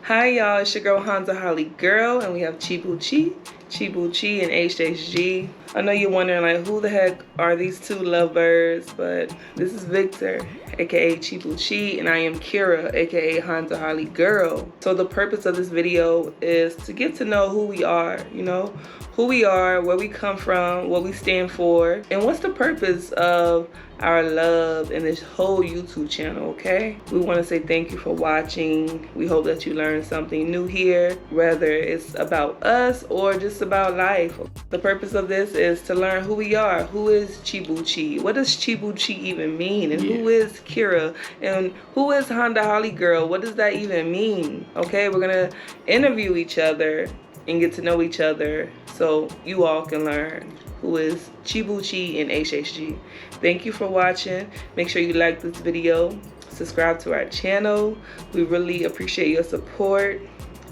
Hi y'all, it's your girl HondaHarleyGurl, and we have Chibuchi, Chibuchi, and HHG. I know you're wondering like who the heck are these two lovebirds, but this is Victor, aka Chibuchi, and I am Kira, aka HondaHarleyGurl. So the purpose of this video is to get to know who we are, who we are, where we come from, what we stand for, and what's the purpose of our love in this whole YouTube channel, okay? We want to say thank you for watching. We hope that you learned something new here, whether it's about us or just about life. The purpose of this is to learn who we are. Who is Chibuchi? What does Chibuchi even mean? And who is Kira? And who is HondaHarleyGurl? What does that even mean? Okay, we're gonna interview each other and get to know each other so you all can learn who is Chibuchi and HHG. Thank you for watching. Make sure you like this video, subscribe to our channel. We really appreciate your support,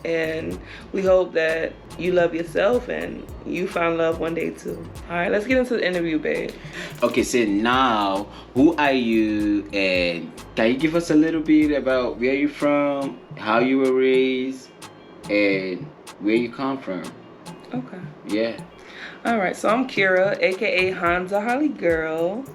and we hope that you love yourself and you find love one day too. All right, let's get into the interview, babe. Okay, so now, who are you, and can you give us a little bit about where you're from, how you were raised, and where you come from? Okay. Yeah. Alright, so I'm Kira, aka HondaHarleyGurl.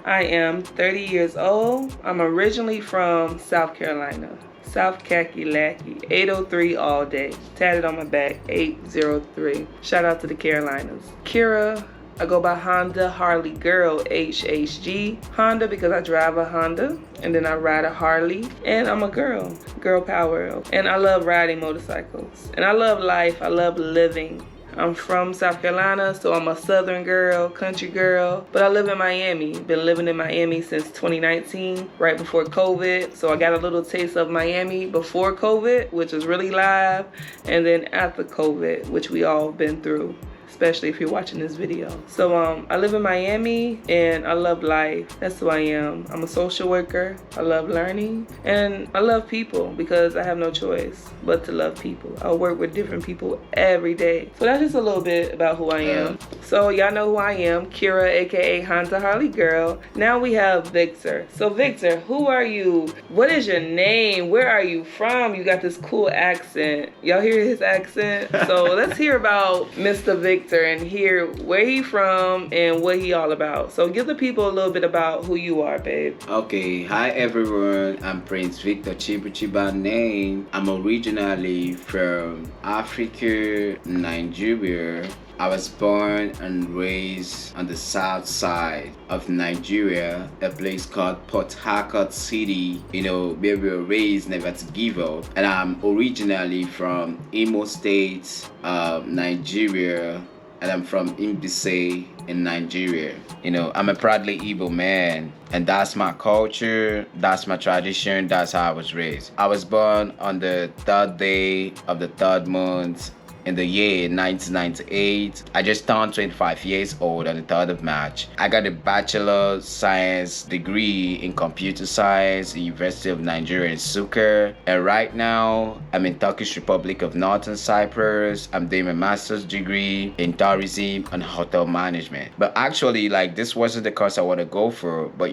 I am 30 years old. I'm originally from South Carolina. South Kakalaki, 803 all day. Tatted on my back, 803. Shout out to the Carolinas. Kira, I go by HondaHarleyGurl, HHG. Honda because I drive a Honda, and then I ride a Harley, and I'm a girl. Girl power. And I love riding motorcycles. And I love life. I love living. I'm from South Carolina, so I'm a southern girl, country girl, but I live in Miami. Been living in Miami since 2019, right before COVID. So I got a little taste of Miami before COVID, which was really live, and then after COVID, which we all been through, especially if you're watching this video. So I live in Miami and I love life. That's who I am. I'm a social worker. I love learning and I love people because I have no choice but to love people. I work with different people every day. So that's just a little bit about who I am. So y'all know who I am, Kira, aka HondaHarleyGurl. Now we have Victor. So Victor, who are you? What is your name? Where are you from? You got this cool accent. Y'all hear his accent? So let's hear about Mr. Victor and hear where he from and what he all about. So give the people a little bit about who you are, babe. Okay, hi everyone. I'm Prince Victor Chibuchi by name. I'm originally from Africa, Nigeria. I was born and raised on the south side of Nigeria, a place called Port Harcourt City, where we were raised never to give up. And I'm originally from Imo State, Nigeria, and I'm from Mbise in Nigeria. I'm a proudly Igbo man, and that's my culture, that's my tradition, that's how I was raised. I was born on the third day of the third month in the year 1998. I just turned 25 years old on the 3rd of March. I got a Bachelor of Science degree in Computer Science, University of Nigeria in Nsukka. And right now, I'm in Turkish Republic of Northern Cyprus. I'm doing my master's degree in tourism and hotel management. But actually, this wasn't the course I want to go for. But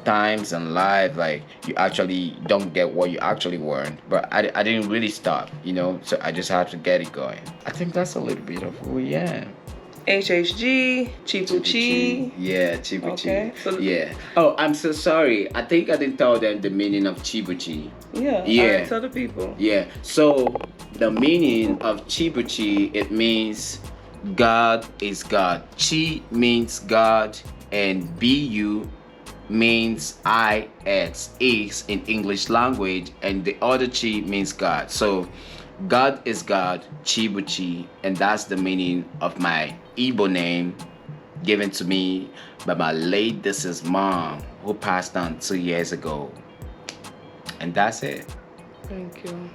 times and life, you actually don't get what you actually want. But I didn't really stop, so I just had to get it going. I think that's a little bit of who we are. HHG, Chibuchi. Yeah, Chibuchi. Okay. So yeah. Oh, I'm so sorry. I think I didn't tell them the meaning of Chibuchi. Yeah. Yeah. Tell the people. Yeah. So the meaning of Chibuchi, it means God is God. Chi means God, and Bu means is in English language, and the other Chi means God. So God is God, Chibuchi, and that's the meaning of my Igbo name given to me by my late deceased mom, who passed on 2 years ago. And that's it. Thank you.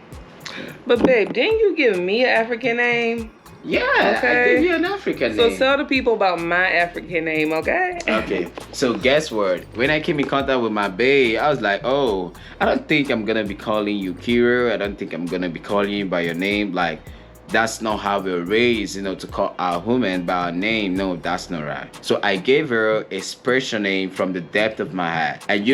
But babe, didn't you give me an African name? Yeah, okay. I gave you an African name. So tell the people about my African name, okay? Okay, so guess what? When I came in contact with my bae, I was like, oh, I don't think I'm gonna be calling you Kira. I don't think I'm gonna be calling you by your name. that's not how we're raised, to call our woman by our name. No, that's not right. So I gave her a special name from the depth of my heart. And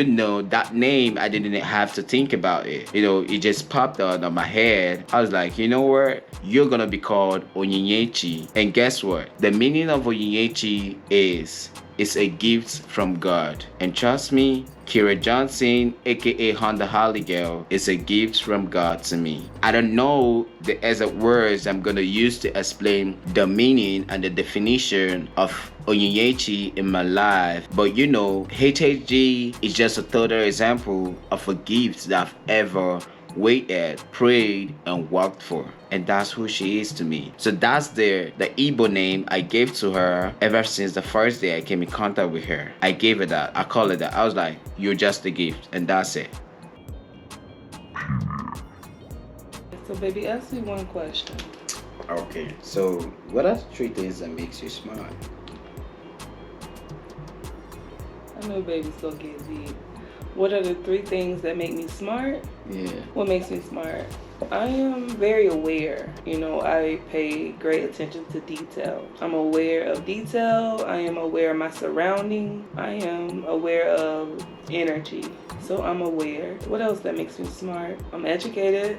that name, I didn't have to think about it. It just popped out of my head. I was like, you know what? You're gonna be called Onyinyechi. And guess what? The meaning of Onyinyechi is it's a gift from God. And trust me, Kira Johnson, aka HondaHarleyGurl, is a gift from God to me. I don't know the exact words I'm gonna use to explain the meaning and the definition of Onyinyechi in my life, but HHG is just a total example of a gift that I've ever waited, prayed, and worked for. And that's who she is to me. So that's the Igbo name I gave to her ever since the first day I came in contact with her. I gave her that. I call it that. I was like, you're just a gift, and that's it. So baby, ask me one question. Okay, so what are the 3 things that makes you smart? I know baby's gonna get deep. What are the 3 things that make me smart? Yeah. What makes me smart? I am very aware. I pay great attention to detail. I'm aware of detail. I am aware of my surrounding. I am aware of energy. So I'm aware. What else that makes me smart? I'm educated,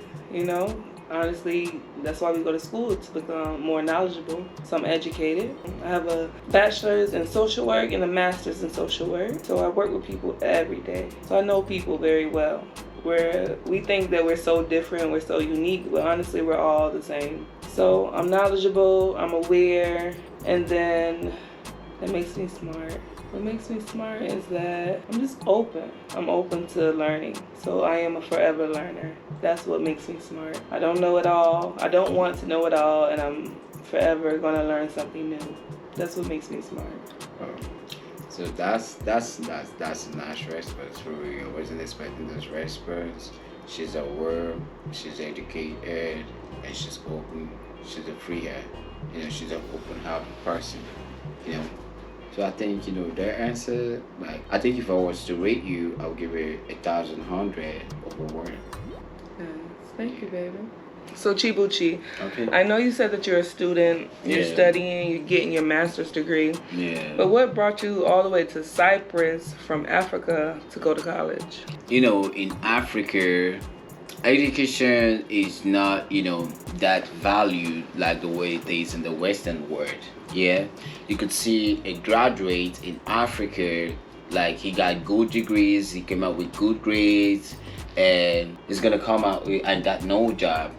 Honestly, that's why we go to school, to become more knowledgeable. So I'm educated. I have a bachelor's in social work and a master's in social work. So I work with people every day. So I know people very well. We think that we're so different, we're so unique, but honestly, we're all the same. So I'm knowledgeable, I'm aware, and then that makes me smart. What makes me smart is that I'm just open. I'm open to learning. So I am a forever learner. That's what makes me smart. I don't know it all. I don't want to know it all, and I'm forever gonna learn something new. That's what makes me smart. So that's a nice response for me. I wasn't expecting this response. She's aware, she's educated, and she's open. She's a free head. She's an open hearted person. So I think their answer. I think if I was to rate you, I would give it 1,100 over 1. Yes, thank you, baby. So Chibuchi, okay. I know you said that you're a student, you're studying, you're getting your master's degree. Yeah. But what brought you all the way to Cyprus from Africa to go to college? In Africa, education is not, that valued like the way it is in the Western world. Yeah, you could see a graduate in Africa, like he got good degrees, he came out with good grades, and he's gonna come out with, and got no job.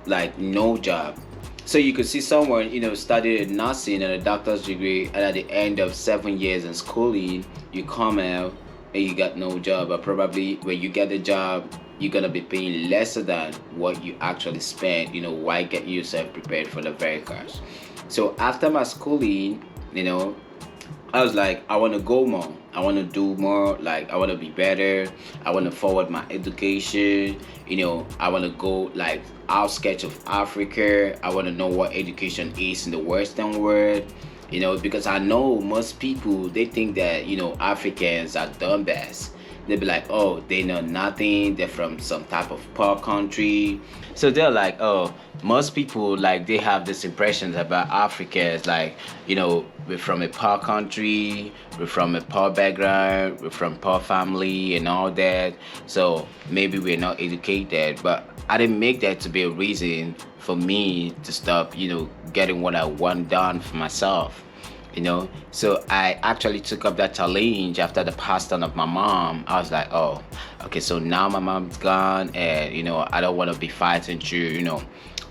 So you could see someone, studied nursing and a doctor's degree, and at the end of 7 years in schooling, you come out and you got no job. But probably when you get the job, you're gonna be paying lesser than what you actually spent. Why get yourself prepared for the very course? So after my schooling, I was like, I want to go more. I want to do more. I want to be better. I want to forward my education. I want to go outskirts of Africa. I want to know what education is in the Western world. Because I know most people, they think that, Africans are dumb best. They'll be like, oh, they know nothing. They're from some type of poor country. So they're like, oh, most people, they have this impression about Africans, we're from a poor country, we're from a poor background, we're from poor family and all that. So maybe we're not educated. But I didn't make that to be a reason for me to stop, getting what I want done for myself. So I actually took up that challenge after the passing of my mom. I was like, oh, okay, so now my mom's gone, and I don't want to be fighting through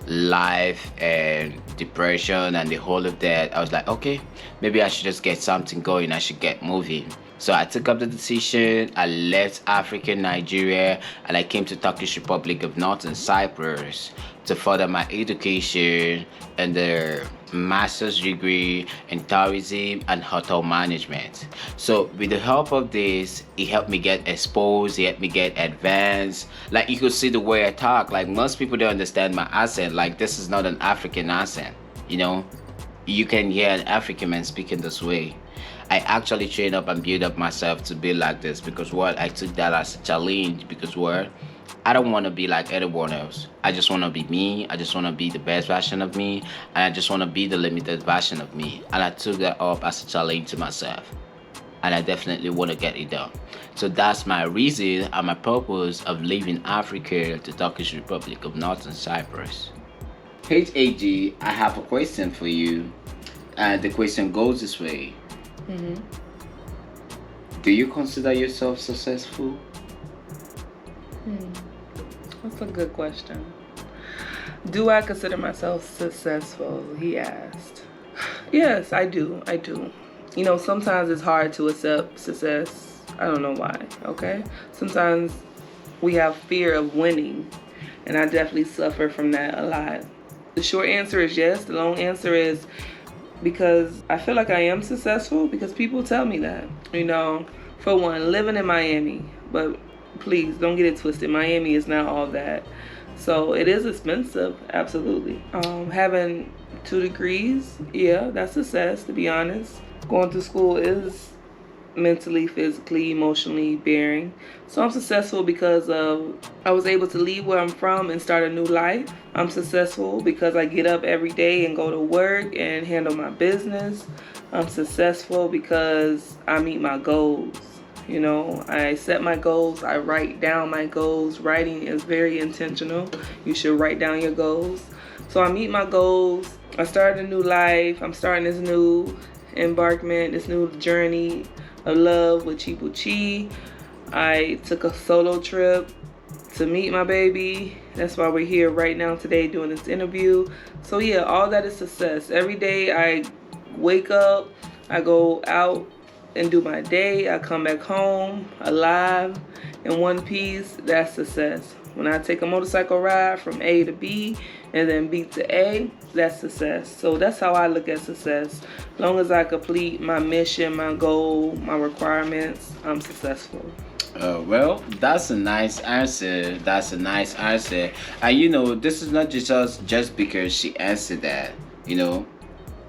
life and depression and the whole of that. I was like, okay, maybe I should just get something going. I should get moving. So I took up the decision. I left Africa, Nigeria, and I came to Turkish Republic of Northern Cyprus to further my education and the master's degree in tourism and hotel management. So with the help of this, it helped me get exposed, it helped me get advanced. You could see the way I talk. Most people don't understand my accent. This is not an African accent. You can hear an African man speaking this way. I actually trained up and built up myself to be like this because I took that as a challenge because I don't want to be like anyone else. I just want to be me. I just want to be the best version of me. And I just want to be the limited version of me. And I took that up as a challenge to myself. And I definitely want to get it done. So that's my reason and my purpose of leaving Africa to Turkish Republic of Northern Cyprus. HHG, I have a question for you. And the question goes this way. Mm-hmm. Do you consider yourself successful? That's a good question. Do I consider myself successful? He asked. Yes, I do. I do. You know, sometimes it's hard to accept success. I don't know why, okay? Sometimes we have fear of winning, and I definitely suffer from that a lot. The short answer is yes. The long answer is because I feel like I am successful because people tell me that. You know, for one, living in Miami, but please don't get it twisted. Miami is not all that. So it is expensive, absolutely. Having 2 degrees, yeah, that's success, to be honest. Going to school is mentally, physically, emotionally bearing. So I'm successful because I was able to leave where I'm from and start a new life. I'm successful because I get up every day and go to work and handle my business. I'm successful because I meet my goals. You know, I set my goals. I write down my goals. Writing is very intentional. You should write down your goals. So I meet my goals. I started a new life. I'm starting this new embarkment, this new journey of love with Chibuchi. I took a solo trip to meet my baby. That's why we're here right now today doing this interview. So yeah, all that is success. Every day I wake up, I go out and do my day. I come back home alive in one piece. That's success. When I take a motorcycle ride from A to B and then B to A, that's success. So that's how I look at success. As long as I complete my mission, my goal, my requirements, I'm successful. Well, that's a nice answer. That's a nice answer. And you know, this is not just because she answered that. You know,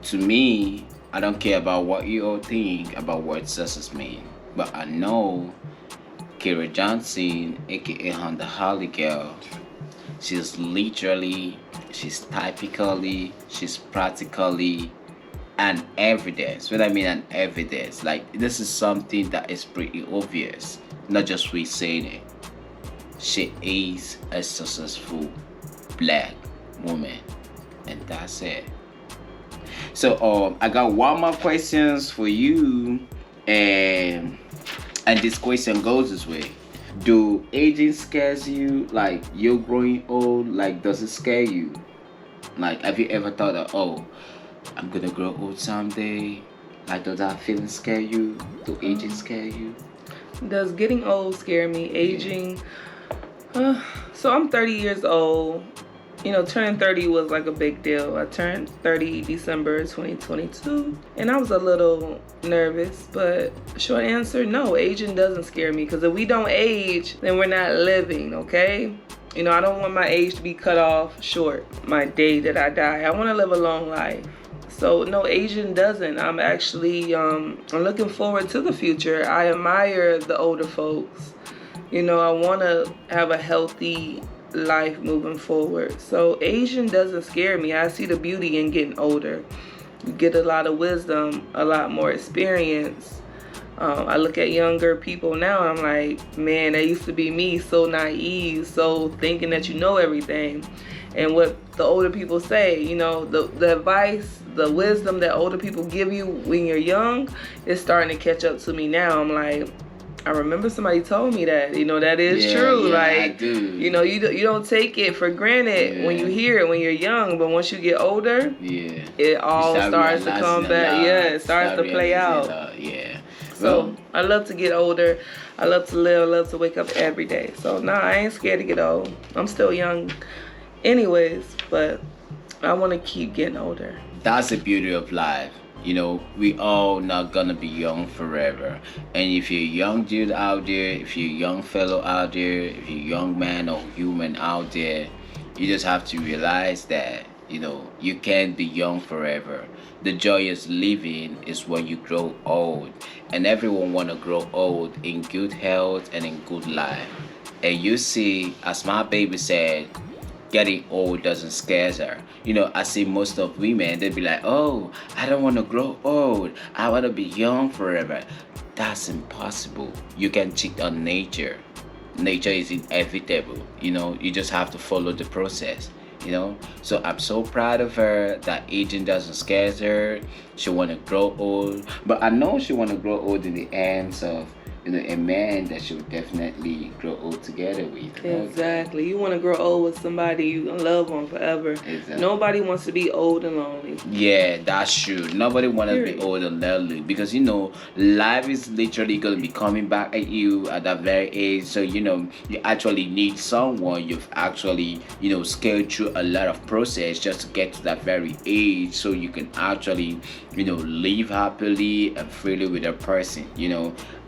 to me, I don't care about what you all think about what success means. But I know Kira Johnson, aka HondaHarleyGurl, she's literally, she's typically, she's practically an evidence. What I mean an evidence, like this is something that is pretty obvious, not just we saying it. She is a successful black woman, and that's it. So I got one more questions for you, and this question goes this way. Do aging scares you? Like you're growing old, like does it scare you? Like have you ever thought that, oh, I'm gonna grow old someday? Like does that feeling scare you? Do aging scare you? Does getting old scare me? Aging? So I'm 30 years old. You know, turning 30 was like a big deal. I turned 30 December 2022, and I was a little nervous, but short answer, no, aging doesn't scare me, because if we don't age, then we're not living, okay? You know, I don't want my age to be cut off short, my day that I die. I want to live a long life. So no, aging doesn't. I'm actually, I'm looking forward to the future. I admire the older folks. You know, I want to have a healthy life moving forward. So Asian doesn't scare me. I see the beauty in getting older. You get a lot of wisdom, a lot more experience. I look at younger people now and I'm like, man, that used to be me, so naive, so thinking that you know everything. And what the older people say, you know, the advice, the wisdom that older people give you when you're young is starting to catch up to me now. I'm like, I remember somebody told me that, you know, that is true. Yeah, like, I do. You know, you don't take it for granted when you hear it when you're young, but once you get older, it all starts to come back. Yeah, it starts to play out. Yeah. So I love to get older. I love to live. I love to wake up every day. So no, I ain't scared to get old. I'm still young anyways, but I want to keep getting older. That's the beauty of life. You know, we all not gonna be young forever. And if you're a young dude out there, if you're a young fellow out there, if you're a young man or human out there, you just have to realize that, you know, you can't be young forever. The joyous living is when you grow old. And everyone wanna grow old in good health and in good life. And you see, as my baby said, getting old doesn't scare her. I see most of women, they be like, oh, I don't want to grow old. I want to be young forever. That's impossible. You can cheat on nature. Nature is inevitable. You just have to follow the process. So I'm so proud of her that aging doesn't scare her. She want to grow old, but I know she want to grow old in the hands of a man that she would definitely grow old together with. Exactly. You want to grow old with somebody you gonna love on forever. Exactly. Nobody wants to be old and lonely. Yeah, that's true. Nobody wants to be old and lonely because life is literally gonna be coming back at you at that very age. So you actually need someone you've actually scaled through a lot of process just to get to that very age, so you can actually live happily and freely with a person.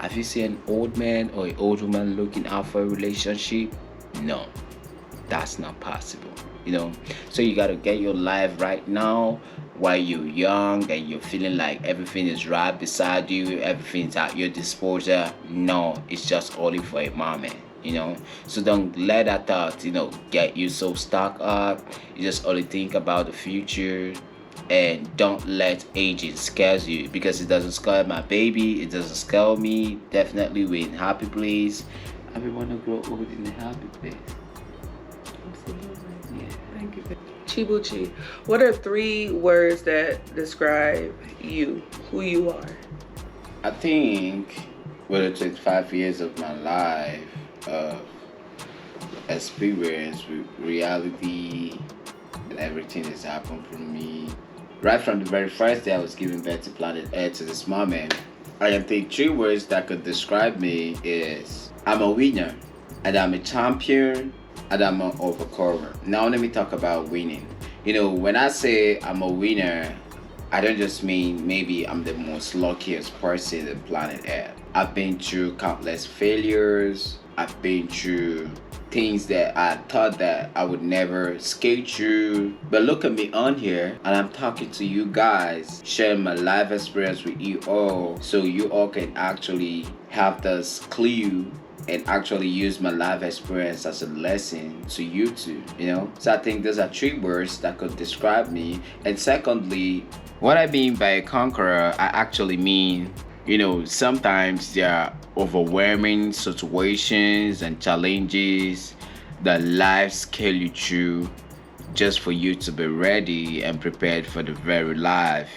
Have you seen an old man or an old woman looking out for a relationship? No, that's not possible. So you gotta get your life right now while you're young and you're feeling like everything is right beside you, everything's at your disposal. No, it's just only for a moment. So don't let that thought get you so stuck up. You just only think about the future. And don't let aging scare you, because it doesn't scare my baby, it doesn't scare me. Definitely we're in happy place. I want to grow old in a happy place. Absolutely. Yeah. Thank you. Chibuchi, what are 3 words that describe you, who you are? I think it took 5 years of my life of experience with reality and everything that's happened for me. Right from the very first day I was giving birth to planet Earth to this moment, I think 3 words that could describe me is I'm a winner, and I'm a champion, and I'm an overcomer. Now let me talk about winning. When I say I'm a winner, I don't just mean maybe I'm the most luckiest person on planet Earth. I've been through countless failures. I've been through things that I thought that I would never skate through. But look at me on here, and I'm talking to you guys, sharing my life experience with you all, so you all can actually have this clue and actually use my life experience as a lesson to you too. So I think those are 3 words that could describe me. And secondly, what I mean by a conqueror, I actually mean sometimes there are overwhelming situations and challenges that life scale you through just for you to be ready and prepared for the very life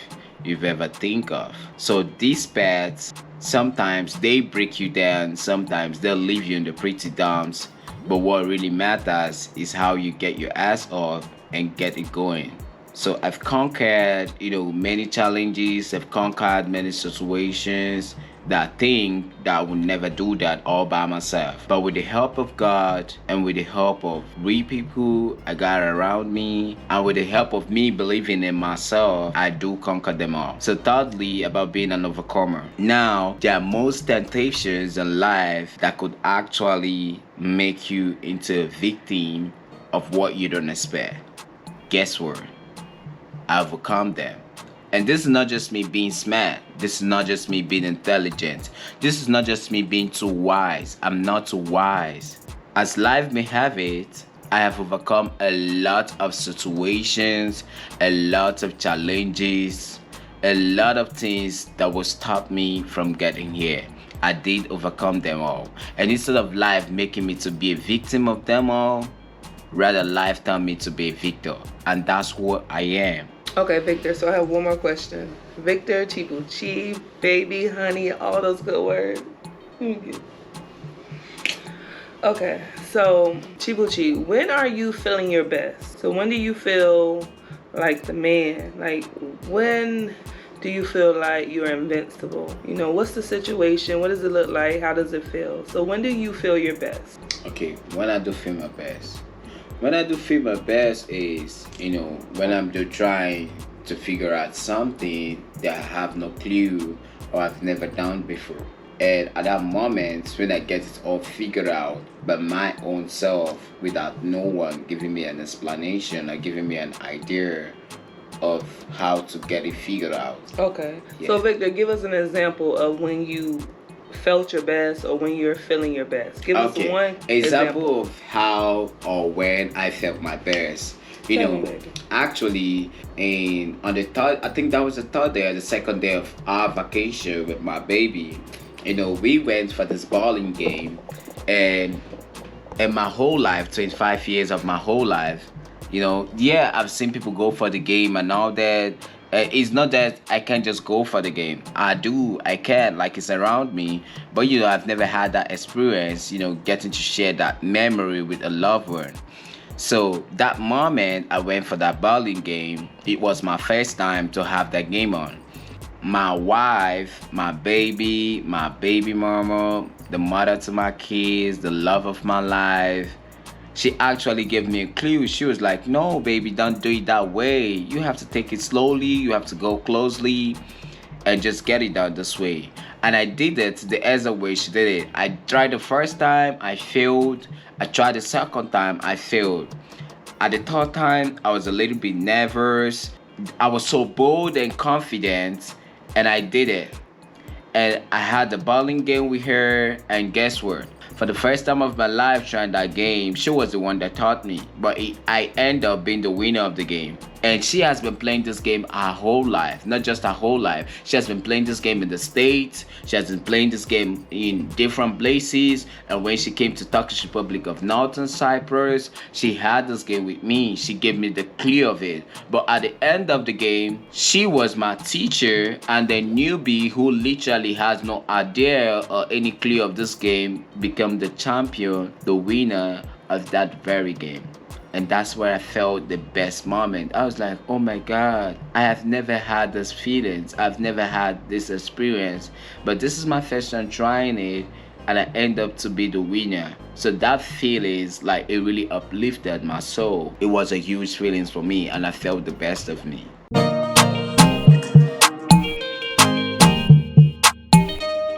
you've ever think of. So these paths, sometimes they break you down, sometimes they'll leave you in the pretty dumps, but what really matters is how you get your ass up and get it going. So I've conquered, many challenges. I've conquered many situations that I think that I would never do that all by myself. But with the help of God and with the help of real people I got around me, and with the help of me believing in myself, I do conquer them all. So thirdly, about being an overcomer. Now, there are most temptations in life that could actually make you into a victim of what you don't expect. Guess what? I overcome them. And this is not just me being smart. This is not just me being intelligent. This is not just me being too wise. I'm not too wise. As life may have it, I have overcome a lot of situations, a lot of challenges, a lot of things that will stop me from getting here. I did overcome them all. And instead of life making me to be a victim of them all, rather life turned me to be a victor. And that's what I am. Okay, Victor, so I have one more question. Victor, Chibuchi, baby, honey, all those good words. Okay, so Chibuchi, when are you feeling your best? So when do you feel like the man? Like, when do you feel like you're invincible? What's the situation? What does it look like? How does it feel? So when do you feel your best? Okay, when I do feel my best. When I do feel my best is, when I'm just trying to figure out something that I have no clue or I've never done before. And at that moment, when I get it all figured out by my own self without no one giving me an explanation or giving me an idea of how to get it figured out. Okay. Yeah. So Victor, give us an example of when you felt your best or when you're feeling your best? Give us one example of how or when I felt my best. You know, actually, on the third, I think that was the third day or the second day of our vacation with my baby. You know, we went for this bowling game, and in my whole life, 25 years of my whole life, you know, yeah, I've seen people go for the game and all that. It's not that I can't just go for the game. I can, like it's around me. But you know, I've never had that experience, you know, getting to share that memory with a loved one. So that moment I went for that bowling game, it was my first time to have that game on. My wife, my baby mama, the mother to my kids, the love of my life, she actually gave me a clue. She was like, no, baby, don't do it that way. You have to take it slowly. You have to go closely and just get it done this way. And I did it the other way she did it. I tried the first time, I failed. I tried the second time, I failed. At the third time, I was a little bit nervous. I was so bold and confident, and I did it. And I had the bowling game with her, and guess what? For the first time of my life trying that game, she was the one that taught me. But I ended up being the winner of the game. And she has been playing this game her whole life. Not just her whole life. She has been playing this game in the States. She has been playing this game in different places. And when she came to Turkish Republic of Northern Cyprus, she had this game with me. She gave me the clue of it. But at the end of the game, she was my teacher. And the newbie who literally has no idea or any clue of this game became the champion, the winner of that very game. And that's where I felt the best moment. I was like, oh my God, I have never had this feelings. I've never had this experience. But this is my first time trying it, and I end up to be the winner. So that feelings, like, it really uplifted my soul. It was a huge feelings for me, and I felt the best of me.